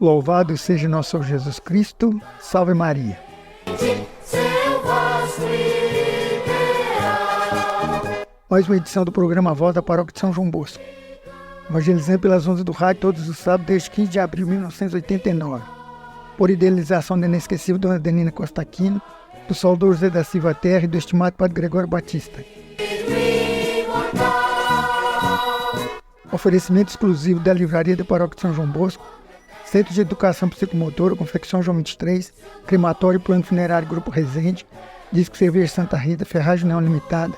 Louvado seja nosso Senhor Jesus Cristo. Salve Maria. Mais uma edição do programa Voz da Paróquia de São João Bosco. Evangelizando pelas ondas do rádio todos os sábados desde 15 de abril de 1989. Por idealização da inesquecível Dona Adelina Costa Aquino, do saudoso José da Silva Terra e do estimado Padre Gregório Batista. Oferecimento exclusivo da Livraria da Paróquia de São João Bosco, Centro de Educação Psicomotora, Confecção João 23, Crematório e Plano Funerário Grupo Resende, Disco Cerveja Santa Rita, Ferragem Não Limitada,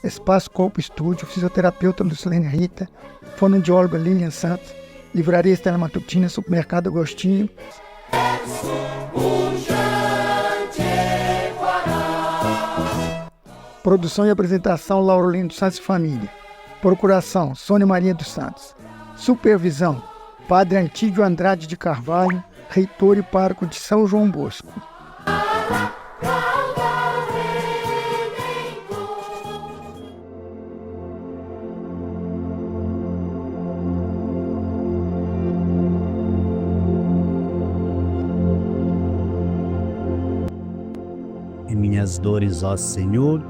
Espaço Corpo Estúdio, Fisioterapeuta Lucilene Rita, Fonoaudióloga Lilian Santos, Livraria Estela Matutina, Supermercado Agostinho. Produção e apresentação Laurolino dos Santos e Família. Procuração Sônia Maria dos Santos. Supervisão Padre Antídio Andrade de Carvalho, reitor e pároco de São João Bosco. Em minhas dores, ó Senhor,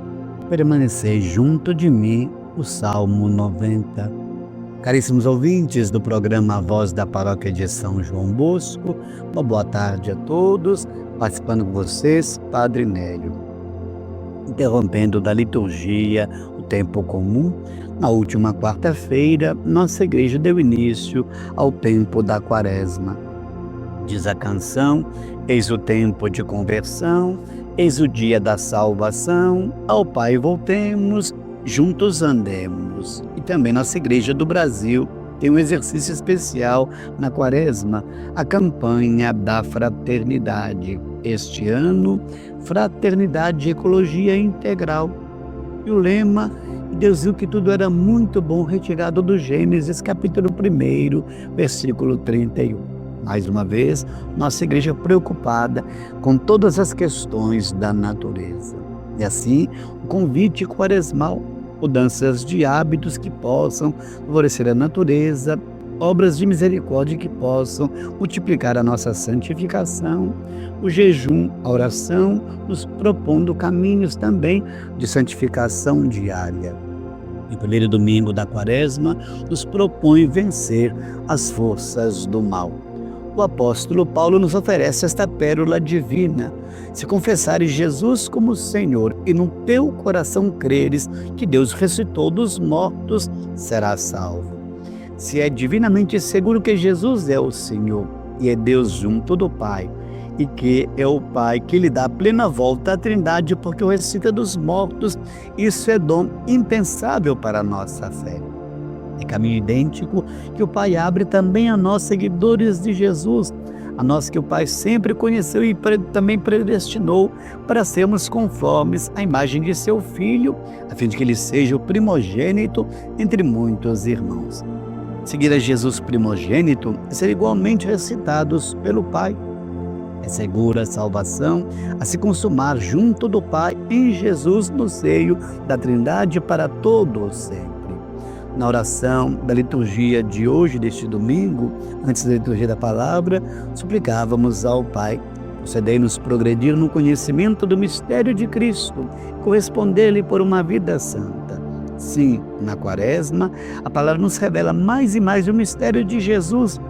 permanecei junto de mim. O Salmo 90. Caríssimos ouvintes do programa Voz da Paróquia de São João Bosco, uma boa tarde a todos, participando com vocês, Padre Nélio. Interrompendo da liturgia o tempo comum, na última quarta-feira, nossa igreja deu início ao tempo da Quaresma. Diz a canção: eis o tempo de conversão, eis o dia da salvação, ao Pai voltemos, juntos andemos. E também nossa Igreja do Brasil tem um exercício especial na Quaresma, a campanha da fraternidade. Este ano, Fraternidade e Ecologia Integral. E o lema: Deus viu que tudo era muito bom, retirado do Gênesis, capítulo 1, versículo 31. Mais uma vez, nossa igreja preocupada com todas as questões da natureza. E assim, o convite quaresmal, mudanças de hábitos que possam favorecer a natureza, obras de misericórdia que possam multiplicar a nossa santificação, o jejum, a oração, nos propondo caminhos também de santificação diária. E o primeiro domingo da Quaresma nos propõe vencer as forças do mal. O apóstolo Paulo nos oferece esta pérola divina. Se confessares Jesus como Senhor e no teu coração creres que Deus ressuscitou dos mortos, serás salvo. Se é divinamente seguro que Jesus é o Senhor e é Deus junto do Pai, e que é o Pai que lhe dá plena volta à Trindade porque o ressuscita dos mortos, isso é dom impensável para a nossa fé. É caminho idêntico que o Pai abre também a nós, seguidores de Jesus, a nós que o Pai sempre conheceu e também predestinou para sermos conformes à imagem de seu Filho, a fim de que ele seja o primogênito entre muitos irmãos. Seguir a Jesus primogênito é ser igualmente recitados pelo Pai. É segura a salvação a se consumar junto do Pai em Jesus no seio da Trindade para todo sempre. Na oração da liturgia de hoje, deste domingo, antes da liturgia da palavra, suplicávamos ao Pai: concedei-nos progredir no conhecimento do mistério de Cristo, corresponder-lhe por uma vida santa. Sim, na Quaresma, a palavra nos revela mais e mais o mistério de Jesus,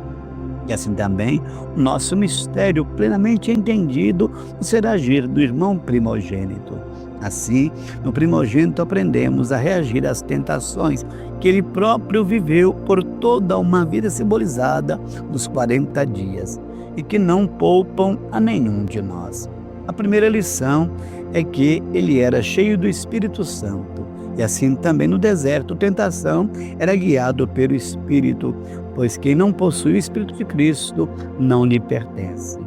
e assim também o nosso mistério plenamente entendido no ser agir do irmão primogênito. Assim, no primogênito aprendemos a reagir às tentações que ele próprio viveu por toda uma vida simbolizada nos 40 dias e que não poupam a nenhum de nós. A primeira lição é que ele era cheio do Espírito Santo e assim também no deserto tentação era guiado pelo Espírito, pois quem não possui o Espírito de Cristo não lhe pertence.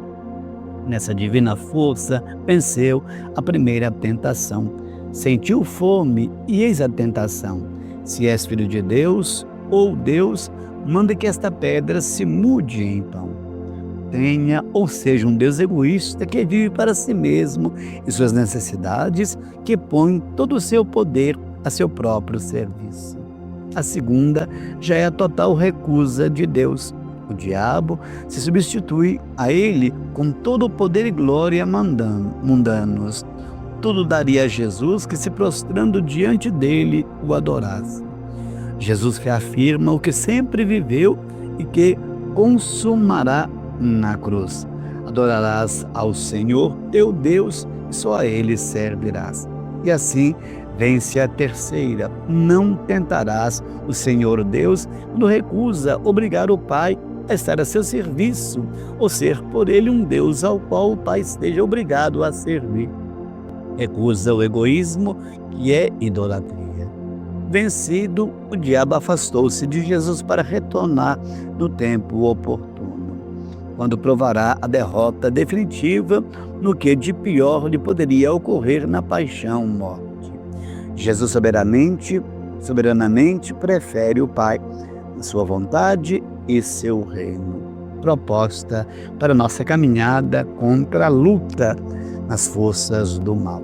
Nessa divina força, venceu a primeira tentação. Sentiu fome e eis a tentação. Se és filho de Deus, ou Deus, manda que esta pedra se mude em pão. Tenha, ou seja, um Deus egoísta que vive para si mesmo e suas necessidades, que põe todo o seu poder a seu próprio serviço. A segunda já é a total recusa de Deus. O diabo se substitui a ele com todo o poder e glória mundanos. Tudo daria a Jesus que, se prostrando diante dele, o adorasse. Jesus reafirma o que sempre viveu e que consumará na cruz. Adorarás ao Senhor teu Deus e só a ele servirás. E assim vence a terceira: não tentarás o Senhor Deus quando recusa obrigar o Pai a estar a seu serviço ou ser por ele um Deus ao qual o Pai esteja obrigado a servir. Recusa o egoísmo, que é idolatria. Vencido, o diabo afastou-se de Jesus para retornar no tempo oportuno, quando provará a derrota definitiva no que de pior lhe poderia ocorrer na paixão-morte. Jesus soberanamente prefere o Pai, sua vontade e seu reino. Proposta para nossa caminhada contra a luta nas forças do mal.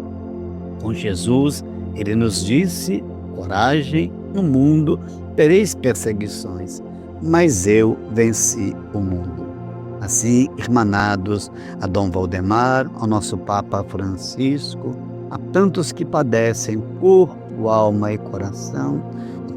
Com Jesus, ele nos disse: coragem, no mundo tereis perseguições, mas eu venci o mundo. Assim, irmanados a Dom Valdemar, ao nosso Papa Francisco, a tantos que padecem corpo, alma e coração,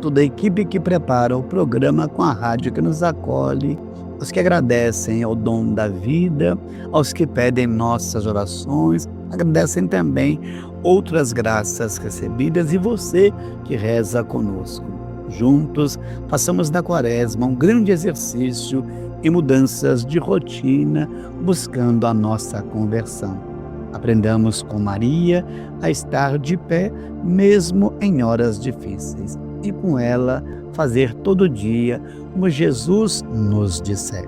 toda a equipe que prepara o programa com a rádio que nos acolhe, aos que agradecem ao dom da vida, aos que pedem nossas orações, agradecem também outras graças recebidas e você que reza conosco. Juntos, façamos da Quaresma um grande exercício e mudanças de rotina, buscando a nossa conversão. Aprendamos com Maria a estar de pé, mesmo em horas difíceis, e com ela fazer todo dia como Jesus nos disser.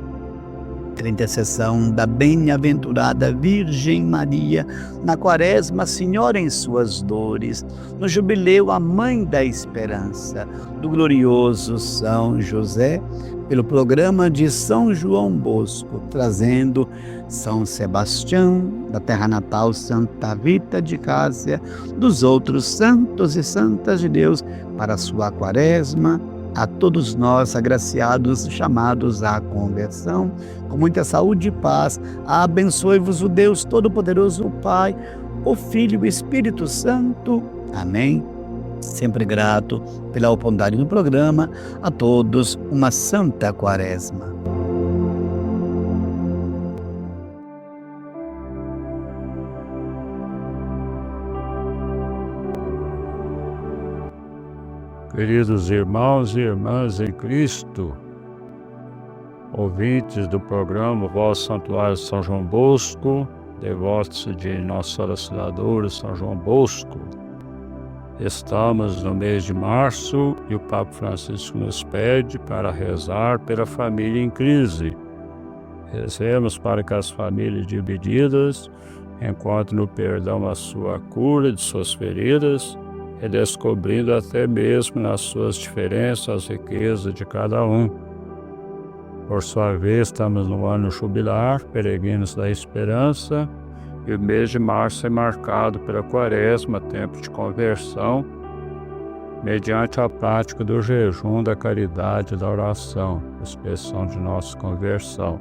Pela intercessão da bem-aventurada Virgem Maria, na Quaresma, Senhora em suas dores, no Jubileu, a Mãe da Esperança, do glorioso São José, pelo programa de São João Bosco, trazendo São Sebastião, da terra natal Santa Rita de Cássia, dos outros santos e santas de Deus, para a sua Quaresma, a todos nós agraciados, chamados à conversão, com muita saúde e paz, abençoe-vos o Deus Todo-Poderoso, o Pai, o Filho e o Espírito Santo. Amém. Sempre grato pela oportunidade do programa. A todos, uma santa Quaresma. Queridos irmãos e irmãs em Cristo, ouvintes do programa Voz Santuário São João Bosco, devotos de Nossa Senhora Auxiliadora São João Bosco, estamos no mês de março e o Papa Francisco nos pede para rezar pela família em crise. Rezemos para que as famílias divididas encontrem no perdão a sua cura de suas feridas, redescobrindo até mesmo nas suas diferenças as riquezas de cada um. Por sua vez, estamos no ano jubilar, peregrinos da esperança, e o mês de março é marcado pela Quaresma, tempo de conversão, mediante a prática do jejum, da caridade e da oração, expressão de nossa conversão.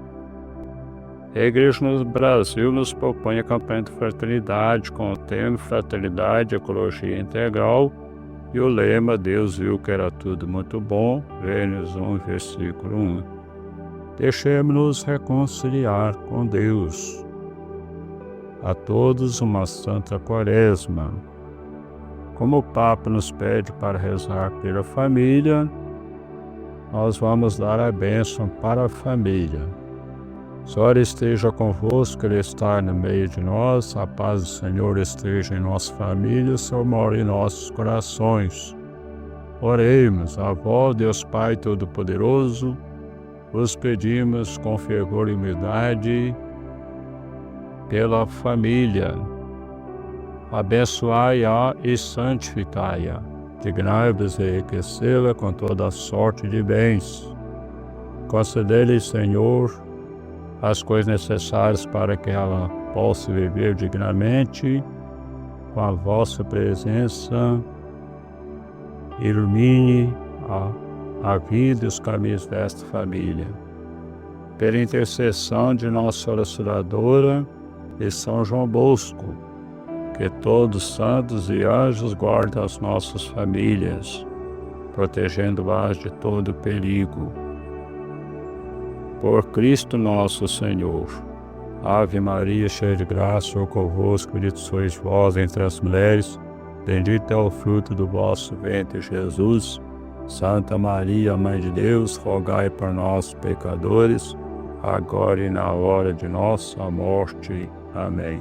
A Igreja no Brasil nos propõe a campanha de fraternidade, com o tema Fraternidade e Ecologia Integral e o lema Deus viu que era tudo muito bom, Gênesis 1, versículo 1. Deixemos-nos reconciliar com Deus. A todos uma santa Quaresma. Como o Papa nos pede para rezar pela família, nós vamos dar a bênção para a família. Senhor esteja convosco, Ele está no meio de nós, a paz do Senhor esteja em nossa família, o Senhor mora em nossos corações. Oremos, a vós, Deus Pai Todo-Poderoso, vos pedimos com fervor e humildade pela família. Abençoai-a e santificai-a, dignai-vos de enriquecê-la com toda a sorte de bens. Concedei-lhe, Senhor, as coisas necessárias para que ela possa viver dignamente, com a vossa presença, ilumine a vida e os caminhos desta família. pela intercessão de Nossa Senhora Auxiliadora e São João Bosco, que todos os santos e anjos guardem as nossas famílias, protegendo-as de todo perigo. Por Cristo nosso Senhor. Ave Maria, cheia de graça, o Senhor convosco, bendita sois vós entre as mulheres, bendito é o fruto do vosso ventre, Jesus. Santa Maria, Mãe de Deus, rogai por nós, pecadores, agora e na hora de nossa morte. Amém.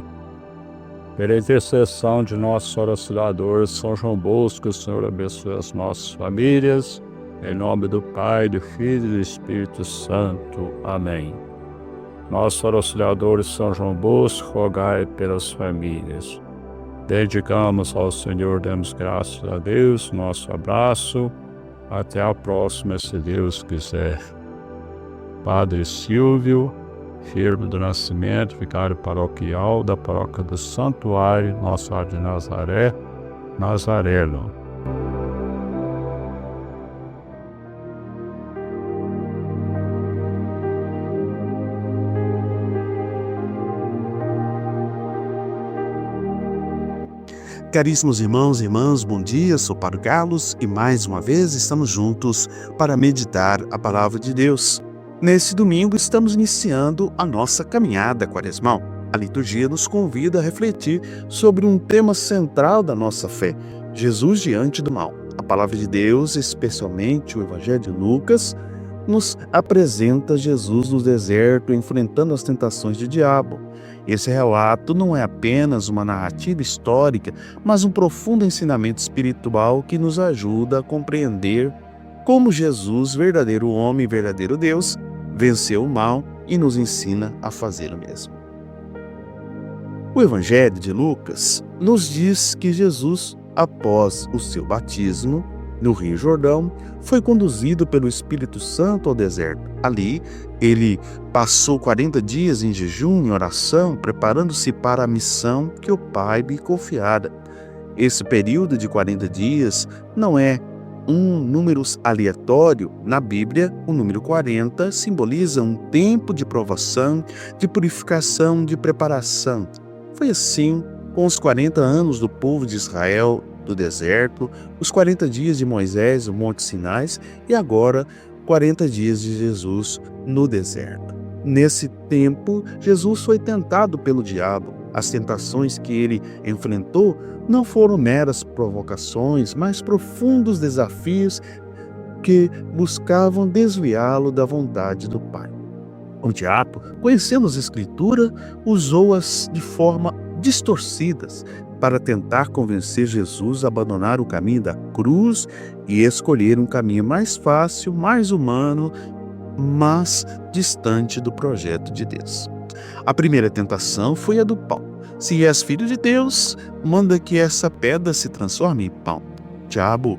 Pela intercessão de Nossa Senhora Auxiliadora, São João Bosco, o Senhor abençoe as nossas famílias, em nome do Pai, do Filho e do Espírito Santo. Amém. Nossa Senhora Auxiliadora, São João Bosco, rogai pelas famílias. Dedicamos ao Senhor, demos graças a Deus, nosso abraço. Até a próxima, se Deus quiser. Padre Silvio, Firmo do Nascimento, vicário paroquial da paróquia do Santuário Nossa Senhora de Nazaré, Nazareno. Caríssimos irmãos e irmãs, bom dia, sou Padre Carlos e mais uma vez estamos juntos para meditar a Palavra de Deus. Nesse domingo estamos iniciando a nossa caminhada quaresmal. A liturgia nos convida a refletir sobre um tema central da nossa fé, Jesus diante do mal. A Palavra de Deus, especialmente o Evangelho de Lucas, nos apresenta Jesus no deserto enfrentando as tentações do diabo. Esse relato não é apenas uma narrativa histórica, mas um profundo ensinamento espiritual que nos ajuda a compreender como Jesus, verdadeiro homem e verdadeiro Deus, venceu o mal e nos ensina a fazer o mesmo. O Evangelho de Lucas nos diz que Jesus, após o seu batismo no Rio Jordão, foi conduzido pelo Espírito Santo ao deserto. Ali, ele passou 40 dias em jejum e oração, preparando-se para a missão que o Pai lhe confiara. Esse período de 40 dias não é um número aleatório. Na Bíblia, o número 40 simboliza um tempo de provação, de purificação, de preparação. Foi assim com os 40 anos do povo de Israel do deserto, os 40 dias de Moisés no Monte Sinai e agora 40 dias de Jesus no deserto. Nesse tempo, Jesus foi tentado pelo diabo. As tentações que ele enfrentou não foram meras provocações, mas profundos desafios que buscavam desviá-lo da vontade do Pai. O diabo, conhecendo as Escrituras, usou-as de forma distorcidas para tentar convencer Jesus a abandonar o caminho da cruz e escolher um caminho mais fácil, mais humano, mas distante do projeto de Deus. A primeira tentação foi a do pão. Se és filho de Deus, manda que essa pedra se transforme em pão. O diabo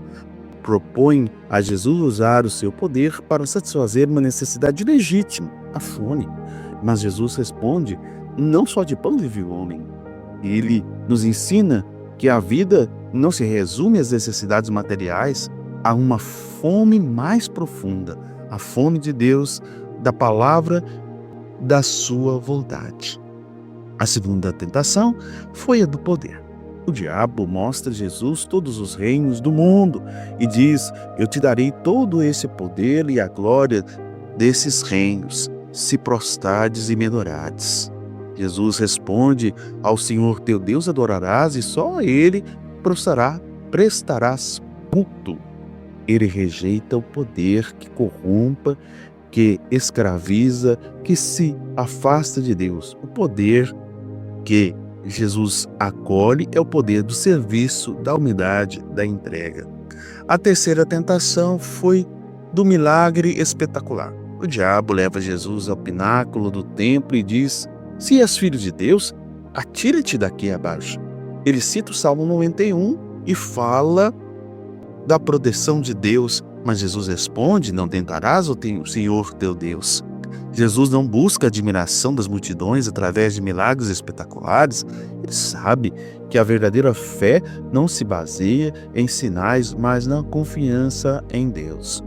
propõe a Jesus usar o seu poder para satisfazer uma necessidade legítima, a fome. Mas Jesus responde: não só de pão vive o homem. Ele nos ensina que a vida não se resume às necessidades materiais, há uma fome mais profunda, a fome de Deus, da palavra, da sua vontade. A segunda tentação foi a do poder. O diabo mostra a Jesus todos os reinos do mundo e diz: eu te darei todo esse poder e a glória desses reinos, se prostrares e me adorares. Jesus responde: ao Senhor teu Deus adorarás e só a Ele prestarás culto. Ele rejeita o poder que corrompa, que escraviza, que se afasta de Deus. O poder que Jesus acolhe é o poder do serviço, da humildade, da entrega. A terceira tentação foi do milagre espetacular. O diabo leva Jesus ao pináculo do templo e diz: se és filho de Deus, atira-te daqui abaixo. Ele cita o Salmo 91 e fala da proteção de Deus, mas Jesus responde: não tentarás o Senhor teu Deus. Jesus não busca a admiração das multidões através de milagres espetaculares. Ele sabe que a verdadeira fé não se baseia em sinais, mas na confiança em Deus.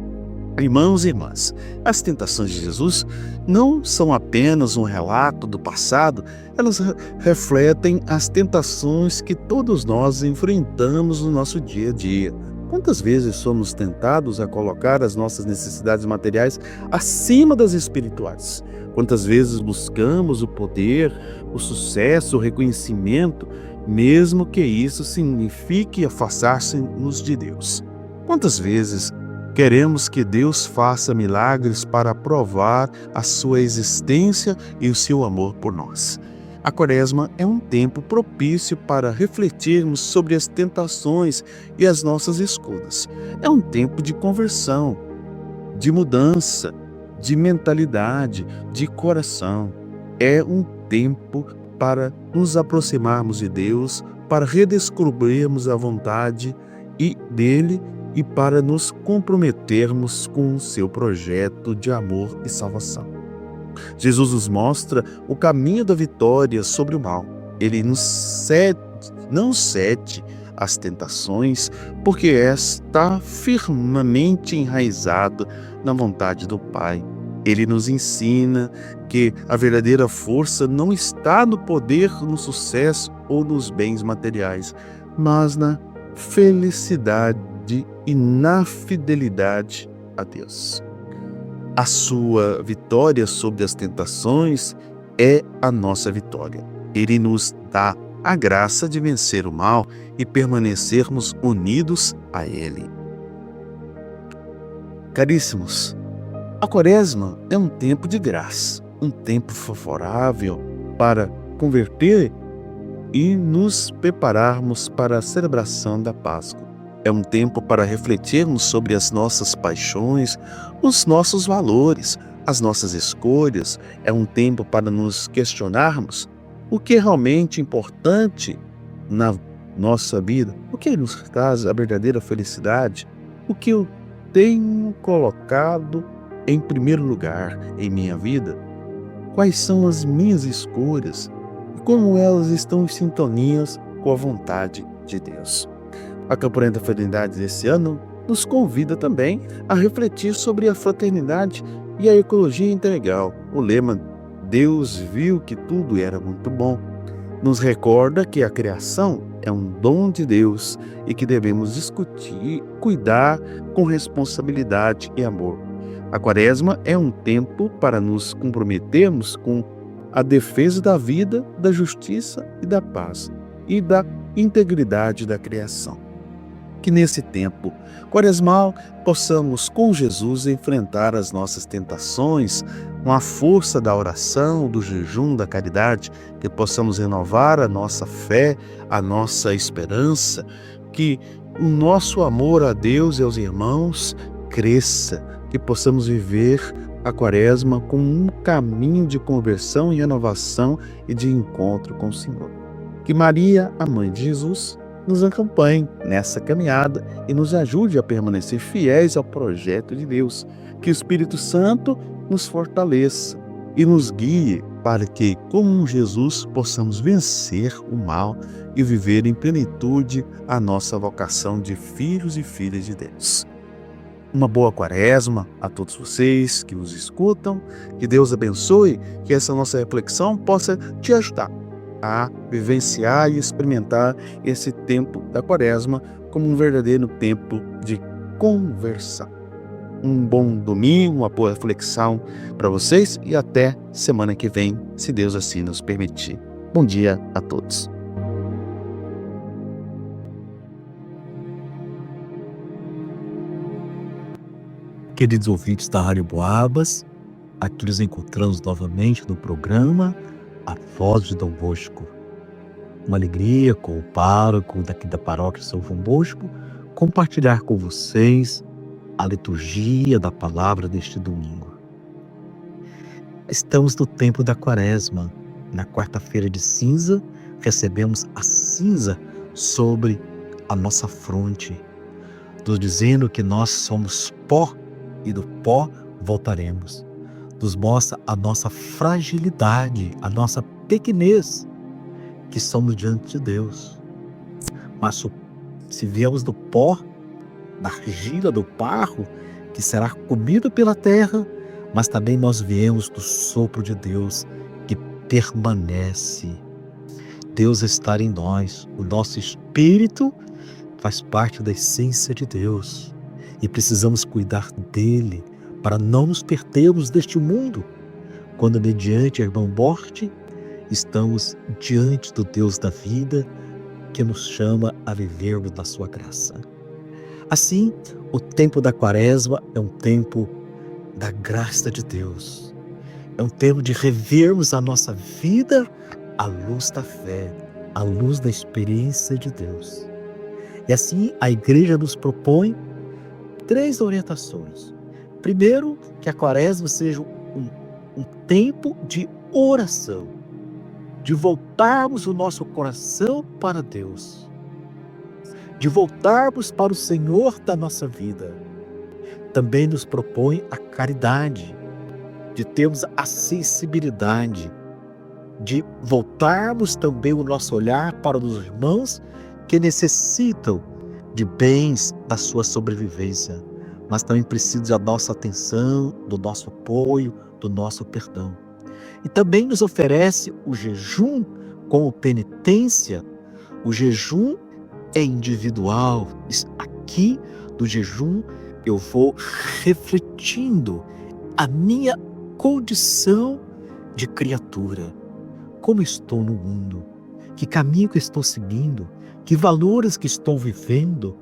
Irmãos e irmãs, as tentações de Jesus não são apenas um relato do passado, elas refletem as tentações que todos nós enfrentamos no nosso dia a dia. Quantas vezes somos tentados a colocar as nossas necessidades materiais acima das espirituais? Quantas vezes buscamos o poder, o sucesso, o reconhecimento, mesmo que isso signifique afastar-se-nos de Deus? Quantas vezes queremos que Deus faça milagres para provar a sua existência e o seu amor por nós? A Quaresma é um tempo propício para refletirmos sobre as tentações e as nossas escolhas. É um tempo de conversão, de mudança, de mentalidade, de coração. É um tempo para nos aproximarmos de Deus, para redescobrirmos a vontade dele e para nos comprometermos com o seu projeto de amor e salvação. Jesus nos mostra o caminho da vitória sobre o mal. Ele não cede às tentações, porque está firmemente enraizado na vontade do Pai. Ele nos ensina que a verdadeira força não está no poder, no sucesso ou nos bens materiais, mas na felicidade e na fidelidade a Deus. A sua vitória sobre as tentações é a nossa vitória. Ele nos dá a graça de vencer o mal e permanecermos unidos a Ele. Caríssimos, a Quaresma é um tempo de graça, um tempo favorável para converter e nos prepararmos para a celebração da Páscoa. É um tempo para refletirmos sobre as nossas paixões, os nossos valores, as nossas escolhas. É um tempo para nos questionarmos o que é realmente importante na nossa vida, o que nos traz a verdadeira felicidade, o que eu tenho colocado em primeiro lugar em minha vida, quais são as minhas escolhas e como elas estão em sintonia com a vontade de Deus. A campanha da fraternidade desse ano nos convida também a refletir sobre a fraternidade e a ecologia integral. O lema "Deus viu que tudo era muito bom" nos recorda que a criação é um dom de Deus e que devemos discutir, cuidar com responsabilidade e amor. A Quaresma é um tempo para nos comprometermos com a defesa da vida, da justiça e da paz e da integridade da criação. Que nesse tempo quaresmal possamos com Jesus enfrentar as nossas tentações com a força da oração, do jejum, da caridade, que possamos renovar a nossa fé, a nossa esperança, que o nosso amor a Deus e aos irmãos cresça, que possamos viver a Quaresma como um caminho de conversão e renovação e de encontro com o Senhor. Que Maria, a Mãe de Jesus, nos acompanhe nessa caminhada e nos ajude a permanecer fiéis ao projeto de Deus. Que o Espírito Santo nos fortaleça e nos guie para que, como Jesus, possamos vencer o mal e viver em plenitude a nossa vocação de filhos e filhas de Deus. Uma boa Quaresma a todos vocês que nos escutam. Que Deus abençoe, que essa nossa reflexão possa te ajudar a vivenciar e experimentar esse tempo da Quaresma como um verdadeiro tempo de conversão. Um bom domingo, uma boa reflexão para vocês e até semana que vem, se Deus assim nos permitir. Bom dia a todos. Queridos ouvintes da Rádio Boabas, aqui nos encontramos novamente no programa A Voz de Dom Bosco. Uma alegria com o pároco daqui da paróquia São João Bosco compartilhar com vocês a liturgia da palavra deste domingo. Estamos no tempo da Quaresma. Na quarta-feira de cinza, recebemos a cinza sobre a nossa fronte, nos dizendo que nós somos pó e do pó voltaremos. Nos mostra a nossa fragilidade, a nossa pequenez, que somos diante de Deus. Mas se viemos do pó, da argila, do barro, que será comido pela terra, mas também nós viemos do sopro de Deus que permanece. Deus está em nós, o nosso espírito faz parte da essência de Deus e precisamos cuidar dele para não nos perdermos deste mundo. Quando mediante a irmã morte, estamos diante do Deus da vida que nos chama a vivermos na sua graça. Assim, o tempo da Quaresma é um tempo da graça de Deus. É um tempo de revermos a nossa vida à luz da fé, à luz da experiência de Deus. E assim a Igreja nos propõe 3 orientações. Primeiro, que a Quaresma seja um tempo de oração, de voltarmos o nosso coração para Deus, de voltarmos para o Senhor da nossa vida. Também nos propõe a caridade, de termos a sensibilidade, de voltarmos também o nosso olhar para os irmãos que necessitam de bens da sua sobrevivência, mas também precisam da nossa atenção, do nosso apoio, do nosso perdão. E também nos oferece o jejum como penitência. O jejum é individual. Aqui do jejum eu vou refletindo a minha condição de criatura. Como estou no mundo? Que caminho que estou seguindo? Que valores que estou vivendo?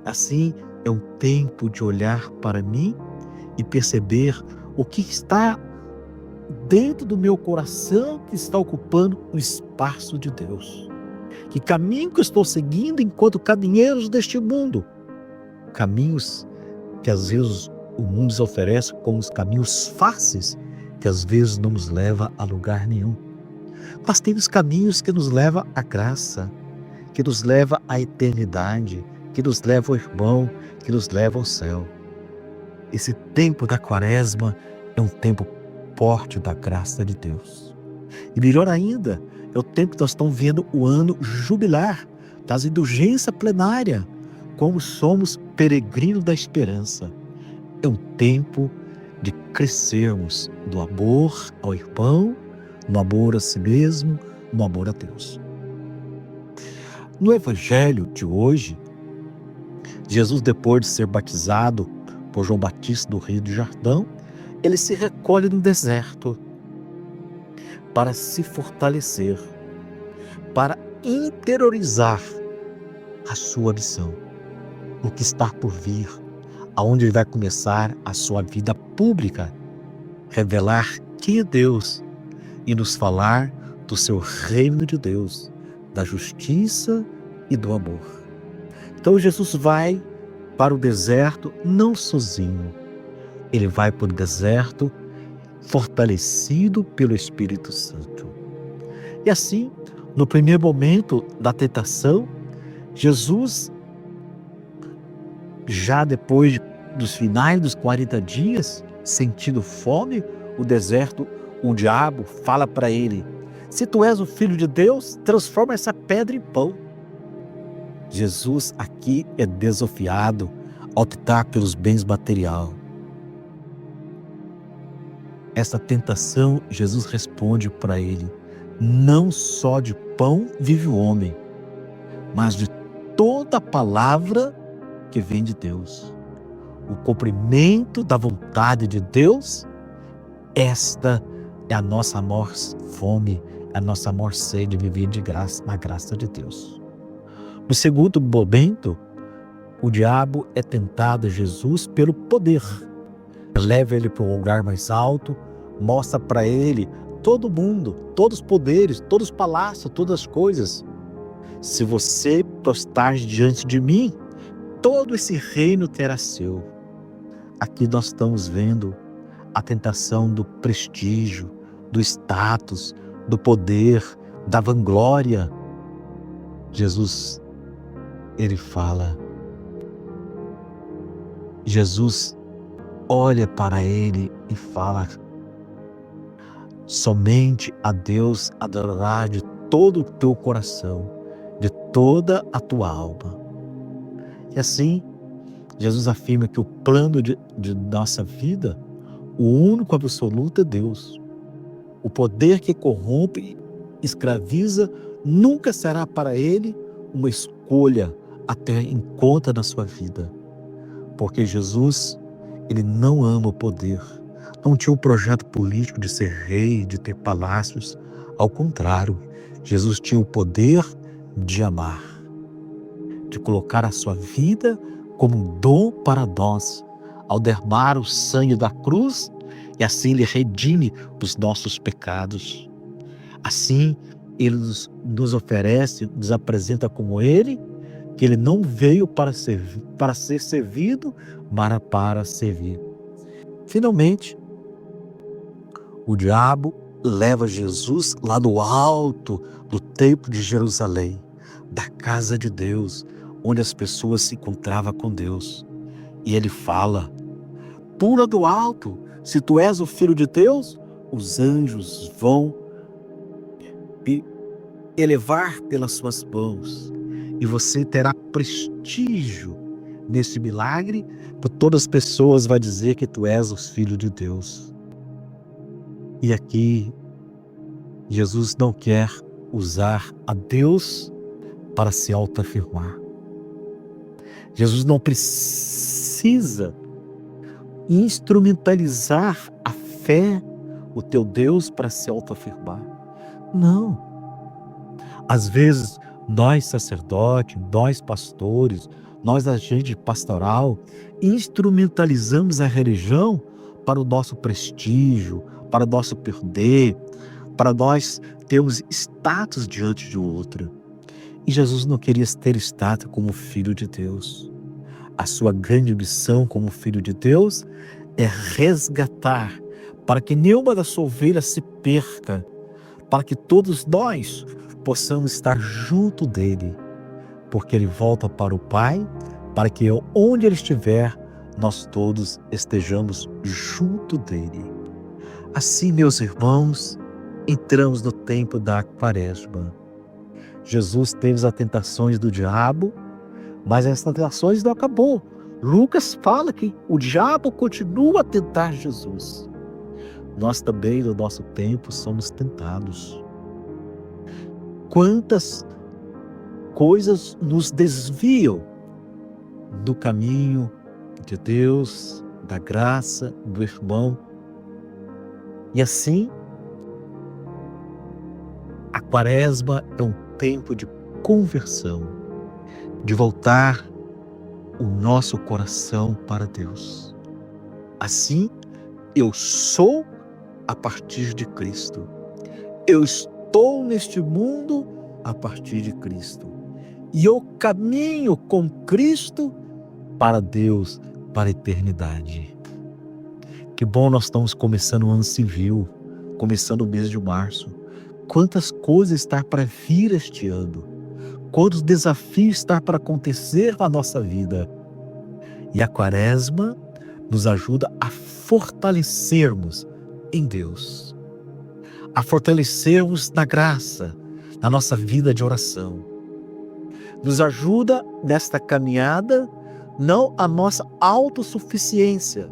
Assim, é um tempo de olhar para mim e perceber o que está dentro do meu coração que está ocupando o espaço de Deus. Que caminho que eu estou seguindo enquanto caminheiros deste mundo? Caminhos que às vezes o mundo nos oferece como os caminhos fáceis, que às vezes não nos leva a lugar nenhum. Mas temos caminhos que nos levam à graça, que nos levam à eternidade, que nos levam ao irmão, que nos levam ao céu. Esse tempo da Quaresma é um tempo forte da graça de Deus. E melhor ainda, é o tempo que nós estamos vendo o ano jubilar das indulgências plenárias, como somos peregrinos da esperança. É um tempo de crescermos do amor ao irmão, no amor a si mesmo, no amor a Deus. No Evangelho de hoje, Jesus, depois de ser batizado por João Batista do Rio do Jordão, ele se recolhe no deserto para se fortalecer, para interiorizar a sua missão, o que está por vir, aonde ele vai começar a sua vida pública, revelar quem é Deus e nos falar do seu reino de Deus, da justiça e do amor. Então Jesus vai para o deserto não sozinho, ele vai para o deserto fortalecido pelo Espírito Santo. E assim, no primeiro momento da tentação, Jesus, já depois dos finais dos 40 dias, sentindo fome, o deserto, o diabo fala para ele: se tu és o Filho de Deus, transforma essa pedra em pão. Jesus aqui é desafiado a optar pelos bens materiais. Essa tentação, Jesus responde para ele: não só de pão vive o homem, mas de toda a palavra que vem de Deus. O cumprimento da vontade de Deus, esta é a nossa maior fome, a nossa maior sede de viver de graça, na graça de Deus. No segundo momento, o diabo é tentado a Jesus pelo poder. Leva ele para um lugar mais alto, mostra para ele todo mundo, todos os poderes, todos os palácios, todas as coisas. Se você prostrar diante de mim, todo esse reino terá seu. Aqui nós estamos vendo a tentação do prestígio, do status, do poder, da vanglória. Jesus, ele fala, Jesus olha para ele e fala: somente a Deus adorarás de todo o teu coração, de toda a tua alma. E assim, Jesus afirma que o plano de nossa vida, o único absoluto é Deus. O poder que corrompe, escraviza, nunca será para ele uma escolha a ter em conta na sua vida. Porque Jesus, ele não ama o poder. Não tinha um projeto político de ser rei, de ter palácios. Ao contrário, Jesus tinha o poder de amar, de colocar a sua vida como um dom para nós, ao derramar o sangue da cruz, e assim ele redime os nossos pecados. Assim, ele nos oferece, nos apresenta como ele, que ele não veio para ser servido, mas para servir. Finalmente, o diabo leva Jesus lá do alto do templo de Jerusalém, da casa de Deus, onde as pessoas se encontravam com Deus. E ele fala: pula do alto, se tu és o Filho de Deus, os anjos vão elevar pelas suas mãos, e você terá prestígio nesse milagre, porque todas as pessoas vão dizer que tu és o Filho de Deus. E aqui, Jesus não quer usar a Deus para se autoafirmar. Jesus não precisa instrumentalizar a fé, o teu Deus, para se autoafirmar. Não. Às vezes, nós sacerdotes, nós pastores, nós agentes pastoral, instrumentalizamos a religião para o nosso prestígio, para o nosso poder, para nós termos status diante de outra. E Jesus não queria ter status como Filho de Deus. A sua grande missão como Filho de Deus é resgatar, para que nenhuma das suas ovelhas se perca, para que todos nós possamos estar junto dele, porque ele volta para o Pai, para que onde ele estiver, nós todos estejamos junto dele. Assim, meus irmãos, entramos no tempo da Quaresma. Jesus teve as tentações do diabo, mas as tentações não acabou. Lucas fala que o diabo continua a tentar Jesus. Nós também, no nosso tempo, somos tentados. Quantas coisas nos desviam do caminho de Deus, da graça, do irmão. E assim, a Quaresma é um tempo de conversão, de voltar o nosso coração para Deus. Assim, eu sou a partir de Cristo. Eu estou neste mundo a partir de Cristo. E eu caminho com Cristo para Deus, para a eternidade. Que bom, nós estamos começando o ano civil, começando o mês de março. Quantas coisas está para vir este ano. Quantos desafios está para acontecer na nossa vida. E a Quaresma nos ajuda a fortalecermos em Deus, a fortalecermos na graça, na nossa vida de oração. Nos ajuda nesta caminhada, não a nossa autossuficiência,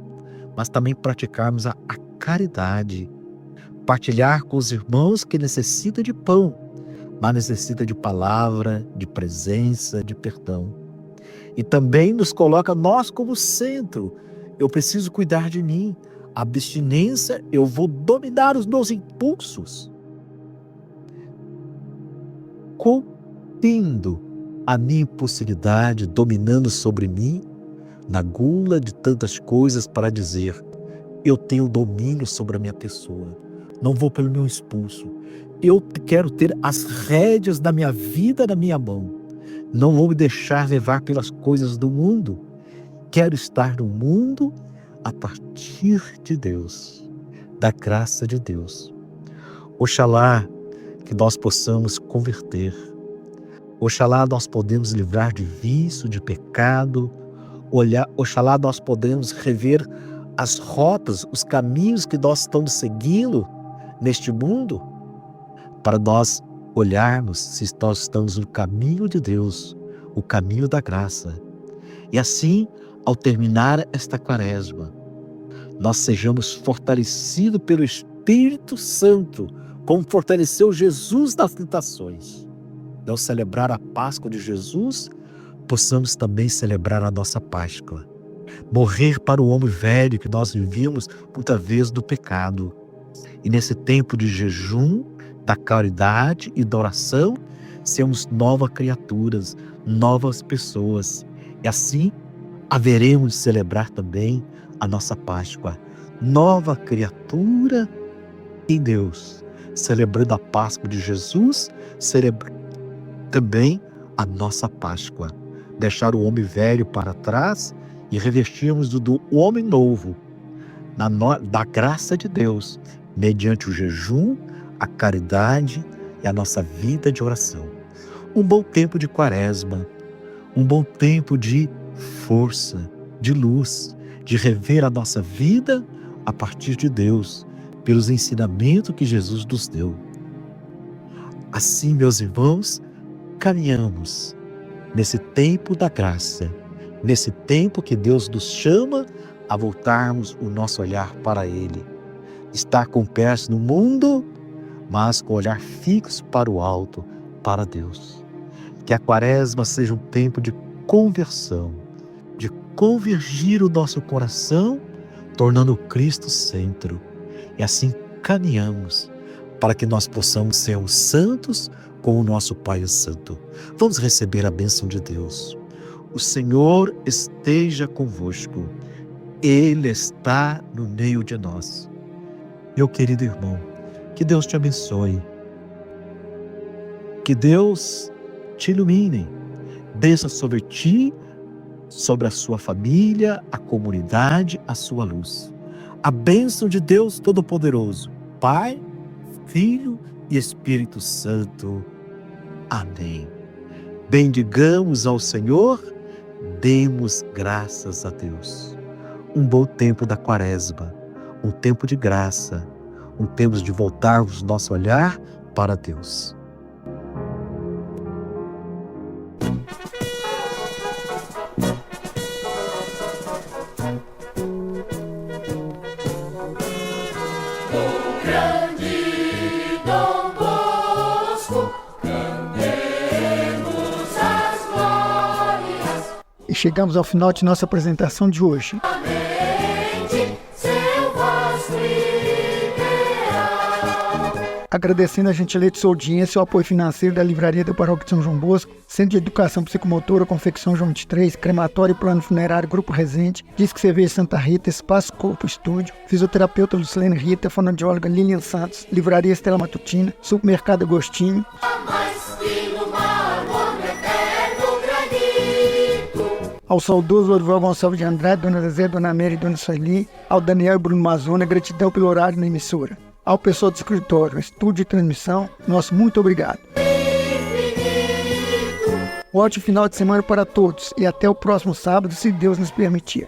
mas também praticarmos a caridade, partilhar com os irmãos que necessitam de pão, mas necessitam de palavra, de presença, de perdão. E também nos coloca nós como centro. Eu preciso cuidar de mim. A abstinência, eu vou dominar os meus impulsos. Contendo a minha impulsividade, dominando sobre mim, na gula de tantas coisas para dizer, eu tenho domínio sobre a minha pessoa. Não vou pelo meu impulso. Eu quero ter as rédeas da minha vida na minha mão. Não vou me deixar levar pelas coisas do mundo. Quero estar no mundo a partir de Deus, da graça de Deus. Oxalá que nós possamos converter. Oxalá nós podemos livrar de vício, de pecado. Oxalá nós podemos rever as rotas, os caminhos que nós estamos seguindo neste mundo, para nós olharmos se nós estamos no caminho de Deus, o caminho da graça. E assim, ao terminar esta quaresma, nós sejamos fortalecidos pelo Espírito Santo, como fortaleceu Jesus nas tentações. Ao celebrar a Páscoa de Jesus, possamos também celebrar a nossa Páscoa. Morrer para o homem velho que nós vivíamos muitas vezes do pecado. E nesse tempo de jejum, da caridade e da oração, sermos novas criaturas, novas pessoas. E assim haveremos de celebrar também a nossa Páscoa. Nova criatura em Deus, celebrando a Páscoa de Jesus, celebrando também a nossa Páscoa. Deixar o homem velho para trás e revestirmos do homem novo, da graça de Deus, mediante o jejum, a caridade e a nossa vida de oração. Um bom tempo de quaresma, um bom tempo de força, de luz, de rever a nossa vida a partir de Deus, pelos ensinamentos que Jesus nos deu. Assim, meus irmãos, caminhamos nesse tempo da graça, nesse tempo que Deus nos chama a voltarmos o nosso olhar para Ele. Estar com pés no mundo, mas com o olhar fixo para o alto, para Deus. Que a quaresma seja um tempo de conversão, de convergir o nosso coração, tornando Cristo centro. E assim caminhamos para que nós possamos ser os santos como o nosso Pai é santo. Vamos receber a bênção de Deus. O Senhor esteja convosco. Ele está no meio de nós. Meu querido irmão, que Deus te abençoe. Que Deus te ilumine. Desça sobre ti, sobre a sua família, a comunidade, a sua luz. A bênção de Deus Todo-Poderoso, Pai, Filho e Espírito Santo. Amém. Bendigamos ao Senhor, demos graças a Deus. Um bom tempo da quaresma, um tempo de graça, um tempo de voltarmos nosso olhar para Deus. E chegamos ao final de nossa apresentação de hoje. Agradecendo a gentileza de sua audiência e o apoio financeiro da Livraria da Paróquia de São João Bosco, Centro de Educação Psicomotora, Confecção João 23, Crematório e Plano Funerário Grupo Resende, Disque Cerveja Santa Rita, Espaço Corpo Estúdio, Fisioterapeuta Lucilene Rita, Fonoaudióloga Lilian Santos, Livraria Estela Matutina, Supermercado Agostinho. Ao saudoso Orival Gonçalves de Andrade, Dona Zezé, Dona Mary e Dona Sueli, ao Daniel e Bruno Mazona, gratidão pelo horário na emissora. Ao pessoal do escritório, estúdio e transmissão, nosso muito obrigado. Um ótimo final de semana para todos e até o próximo sábado, se Deus nos permitir.